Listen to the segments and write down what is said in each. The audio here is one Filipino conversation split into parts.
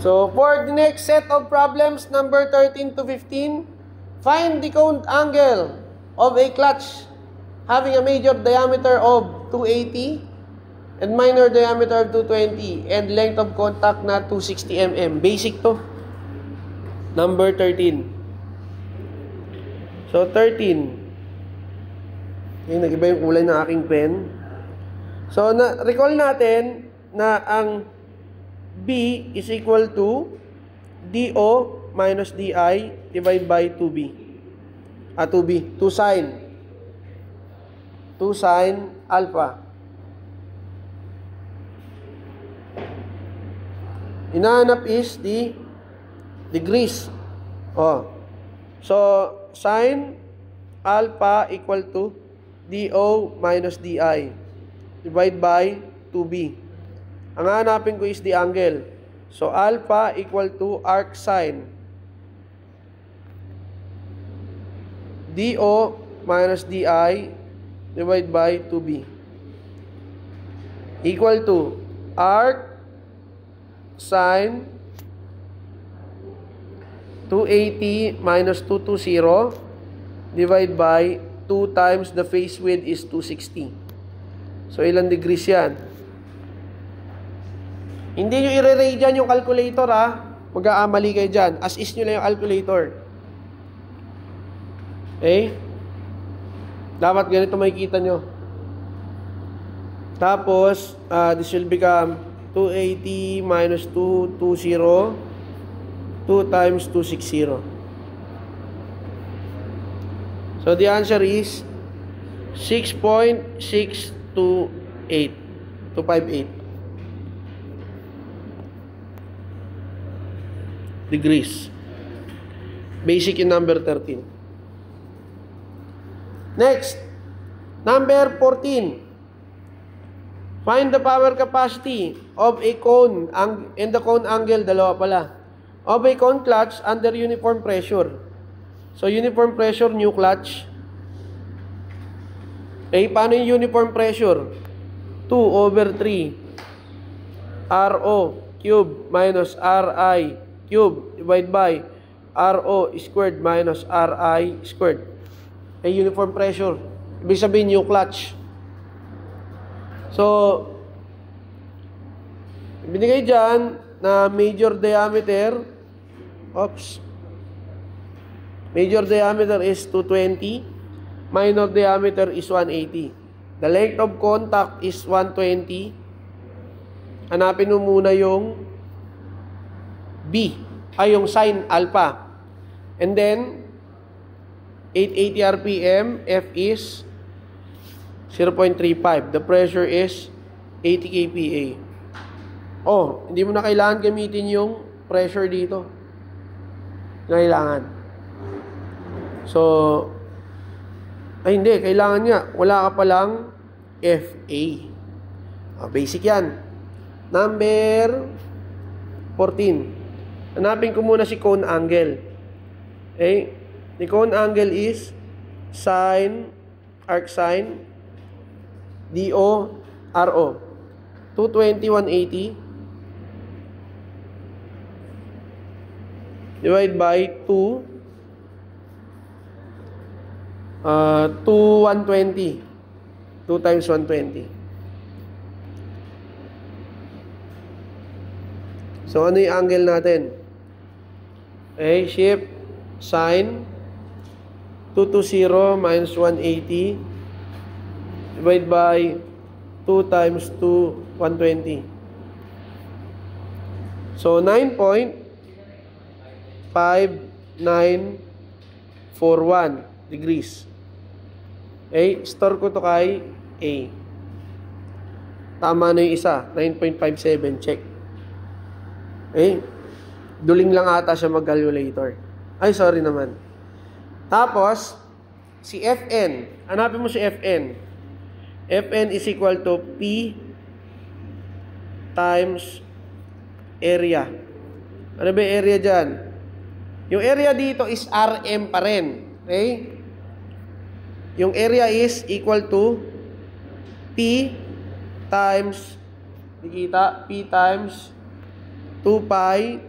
So, for the next set of problems, number 13 to 15, find the cone angle of a clutch having a major diameter of 280 and minor diameter of 220 and length of contact na 260 mm. Basic to. Number 13. So, 13. Okay, nag-iba yung kulay ng aking pen. So, recall natin na ang B is equal to DO minus DI divided by 2B. 2B. 2 sin alpha. Hinahanap is the degrees. So, sin alpha equal to DO minus DI divided by 2B. Ang hanapin ko is the angle. So, alpha equal to arc sin DO minus DI divided by 2B equal to arc sin 280 minus 220 divided by 2 times the face width is 260. So, ilang degrees yan? Hindi nyo i-ray dyan yung calculator, ha? Mag-aamali kayo dyan. As is nyo lang yung calculator. Okay? Dapat ganito makikita nyo. Tapos, this will become 280 minus 220, 2 times 260. So, the answer is 6.628 degrees. Basic in number 13. Next, number 14. Find the power capacity of a cone and the cone angle, dalawa pala, of a cone clutch under uniform pressure. So, uniform pressure, new clutch. Eh, paano yung uniform pressure? 2 over 3 RO cube minus RI cube divided by RO squared minus RI squared. Eh, uniform pressure. Ibig sabihin, new clutch. So, binigay dyan na major diameter, major diameter is 220, minor diameter is 180. The length of contact is 120. Hanapin mo muna yung B, yung sin alpha. And then, 880 RPM, F is 0.35. The pressure is 80 kPa. Hindi mo na kailangan gamitin yung pressure dito. Kailangan. So, hindi. Kailangan nga. Wala ka palang FA. Basic yan. Number 14. Hanapin ko muna si cone angle. Okay? The cone angle is arc sin DO RO 220 180 divided by 2 120. 2 times 120. So, ano yung angle natin? Okay, shift sin 220 minus 180 divided by 2 times 2, 120. So, 9.5941 degrees. Okay, store ko to kay A. Tama na yung isa, 9.57, check. Okay, duling lang ata siya mag-calculator. Ay, sorry naman. Tapos, si Fn. Hanapin mo si Fn. Fn is equal to P times area. Ano ba yung area dyan? Yung area dito is RM pa rin. Okay? Yung area is equal to P times, P times 2 pi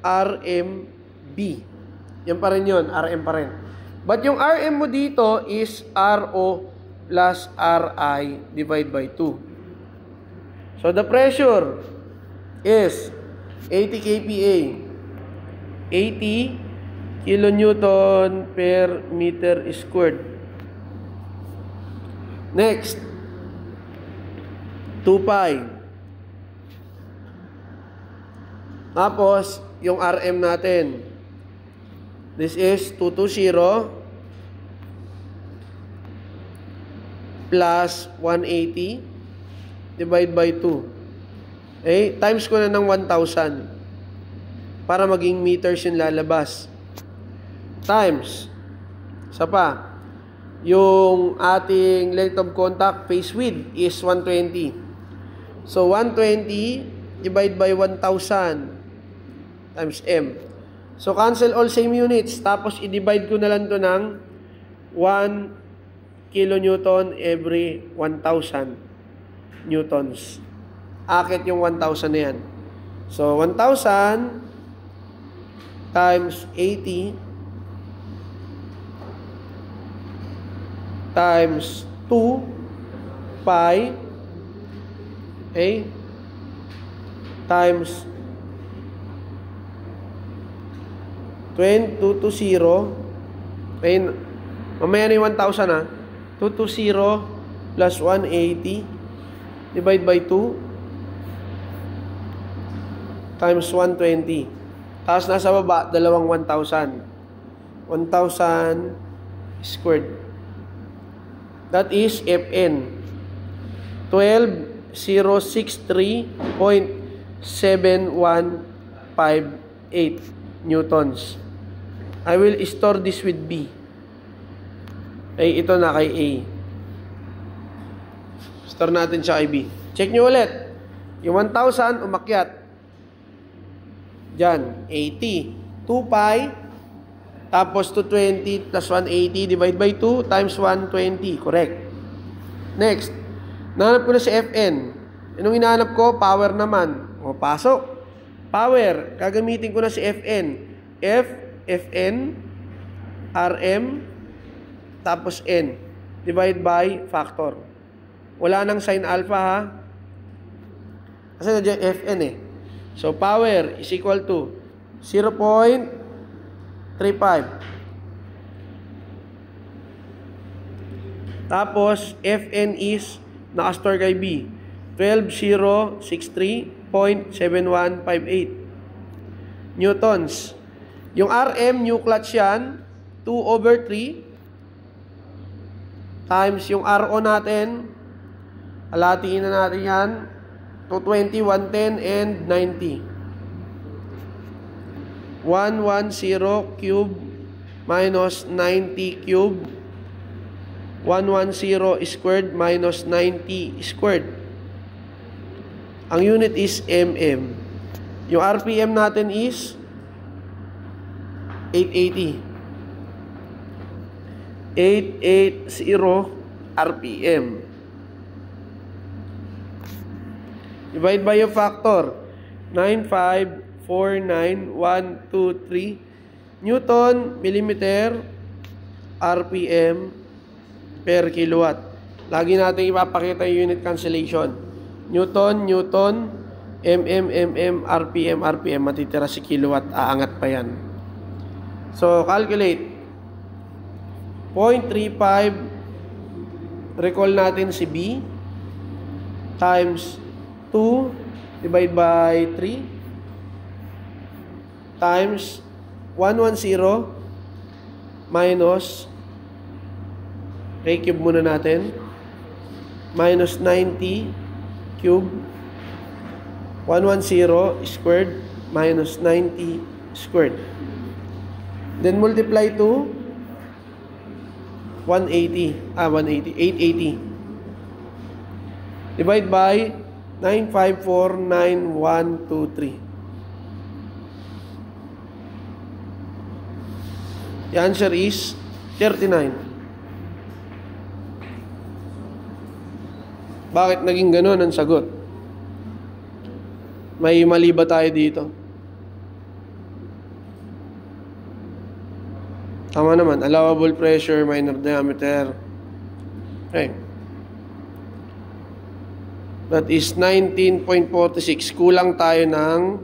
RMB. Yan pa rin yun, RM pa rin. But yung RM mo dito is RO plus RI divided by 2. So the pressure is 80 kPa. 80 kilonewton per meter squared. Next, 2 pi. Tapos, yung RM natin. This is 220 plus 180 divided by 2. Okay? Times ko na ng 1,000 para maging meters yung lalabas. Times. Isa pa. Yung ating length of contact face width is 120. So, 120 divided by 1,000 times M. So, cancel all same units. Tapos, i-divide ko na lang to ng 1 kilonewton every 1,000 newtons. Akit yung 1,000 na yan. So, 1,000 times 80 times 2 pi, okay, times 220, okay, mamaya na yung 1,000 ha, 220 plus 180 divide by 2 times 120. Tapos nasa baba, dalawang 1,000. 1,000 squared. That is Fn. 12,063.7158 newtons. I will store this with B. Ay, ito na kay A. Store natin siya kay B. Check nyo ulit. Yung 1,000 umakyat. Diyan, 80. 2 pi. Tapos 220 plus 180 divide by 2 times 120. Correct. Next. Nahanap ko na si Fn. Anong hinahanap ko? Power naman. O, pasok. Power. Gagamitin ko na si Fn. Fn, Rm, tapos N. Divide by factor. Wala nang sin alpha ha. Kasi nandiyan Fn eh. So, power is equal to 0.35. Tapos, Fn is nakastore kay B. 12,063.7158 newtons. Yung Rm, new clutch yan, 2/3 times yung RO natin, halatiin na natin yan, 220, 110, and 90. 110 cube minus 90 cube. 110 squared minus 90 squared. Ang unit is mm. Yung RPM natin is 880. 880 RPM. Divide by yung factor. 9549123 Newton, millimeter, RPM per kilowatt. Lagi natin ipapakita yung unit cancellation. Newton, Newton, mm, RPM, RPM. Matitira si kilowatt. Aangat pa yan. So, calculate. 0.35. Recall natin si B. Times 2 divide by 3 times 110 minus, cube muna natin, minus 90 cube, 110 squared minus 90 squared. Then multiply to 880. Divide by 9549123. The answer is 39. Bakit naging ganun ang sagot? May mali ba tayo dito? Tama naman. Allowable pressure, minor diameter. Okay. That is 19.46. Kulang tayo ng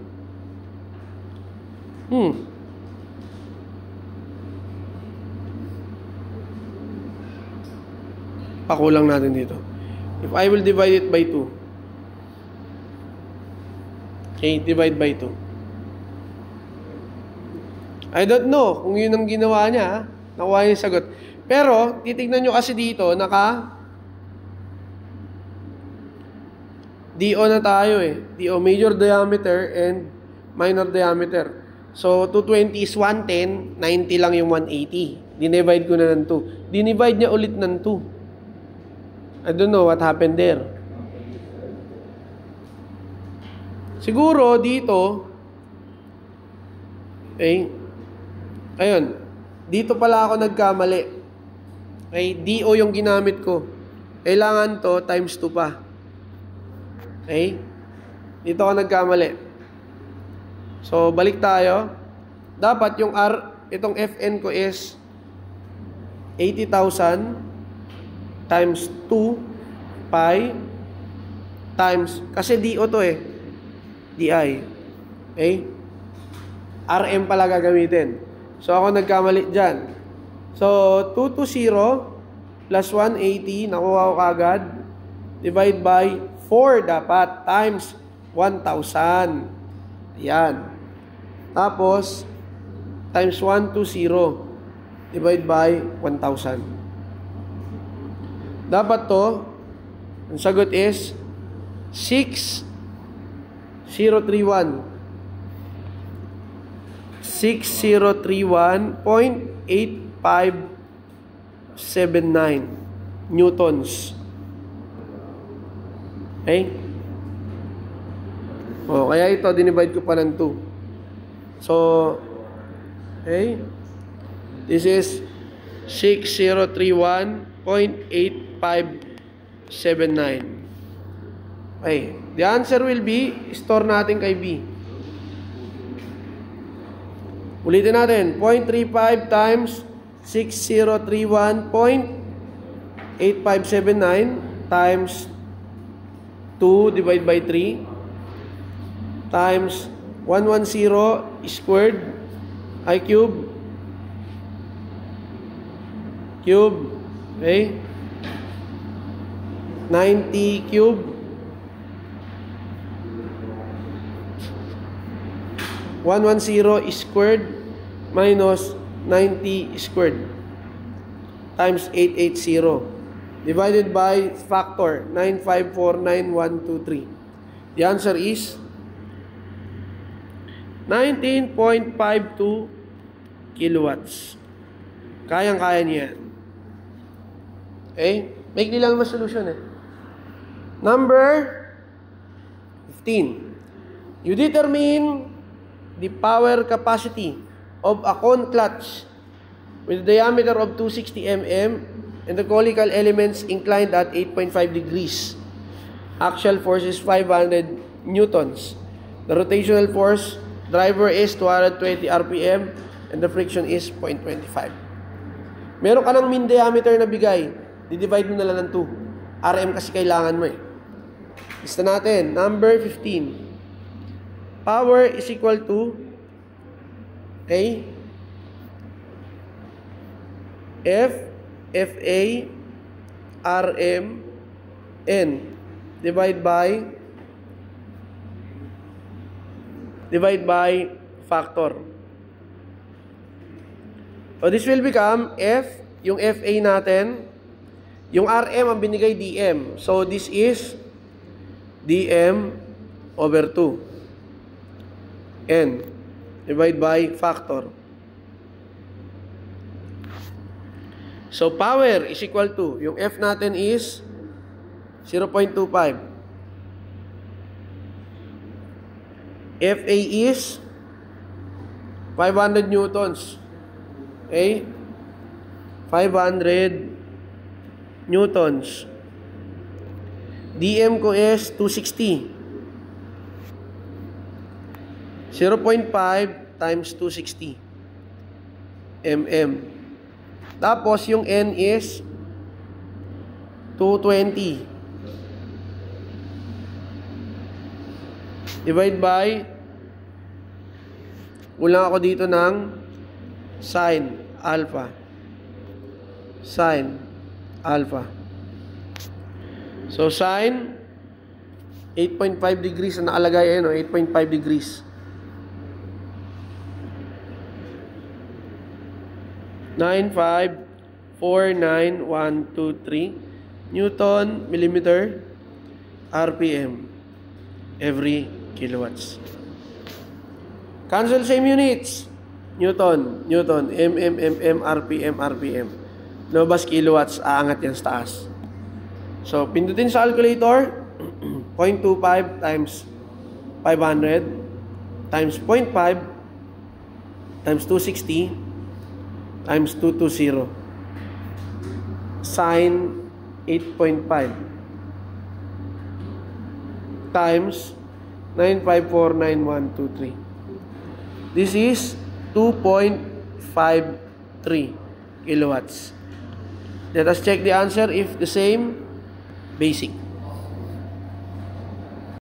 pakulang natin dito. If I will divide it by 2. Okay, divide by 2. I don't know kung yun ang ginawa niya. Nakuha niya yung sagot. Pero, titignan nyo kasi dito, DO na tayo eh. DO, major diameter and minor diameter. So, 220 is 110, 90 lang yung 180. Dinivide ko na ng 2. Dinivide niya ulit ng 2. I don't know what happened there. Siguro, dito, okay, ayun, dito pala ako nagkamali. Okay, DO yung ginamit ko. Kailangan to times 2 pa. Okay? Dito ako nagkamali. So, balik tayo. Dapat yung itong FN ko is 80,000 times 2 pi times, kasi DO to eh. DI. Okay? RM pala gagamitin. So, ako nagkamali dyan. So, 220 plus 180, nakuha ko kagad. Divide by 4 dapat, times 1,000. Ayan. Tapos, times 120. Divide by 1,000. Dapat to, ang sagot is 6,031. 6,031.8579 newtons. Okay? O, kaya ito, dinivide ko pa ng 2. So, okay? This is 6,031.8579. Okay. The answer will be, store natin kay B. Ulitin natin, 0.35 times 6,031.8579 times 2 divided by 3 times 110 squared I cube, okay, 90 cube, 110 squared minus 90 squared times 880 divided by factor 9549123. The answer is 19.52 kilowatts. Kayang-kaya niya. Okay? Maikli lang naman solution eh. Number 15. You determine the power capacity of a cone clutch with a diameter of 260 mm and the conical elements inclined at 8.5 degrees. Axial force is 500 newtons. The rotational force driver is 220 RPM and the friction is 0.25. Meron ka ng mean diameter na bigay, di-divide mo na lang ng 2. RM kasi kailangan mo eh. Lista natin, number 15. Power is equal to, okay, FA, RM, N, divide by factor. So this will become F, yung FA natin, yung RM ang binigay DM. So this is DM over 2. N, divide by factor. So power is equal to, yung F natin is 0.25. FA is 500 newtons. Okay? 500 newtons. DM ko is 260. 0.5 times 260 mm. Tapos, yung N is 220. Divide by, kulang ako dito ng sin alpha. Sin alpha. So, sin 8.5 degrees na nakalagay. Ayun, 8.5 degrees. 9549123 Newton millimeter RPM every kilowatts. Cancel same units. Newton, mm, RPM. Lumabas kilowatts, aangat yan sa taas. So, pindutin sa calculator, 0.25 times 500 times 0.5 times 260 times 220 sin 8.5 times 9549123. This is 2.53 kilowatts. Let us check the answer if the same. Basic.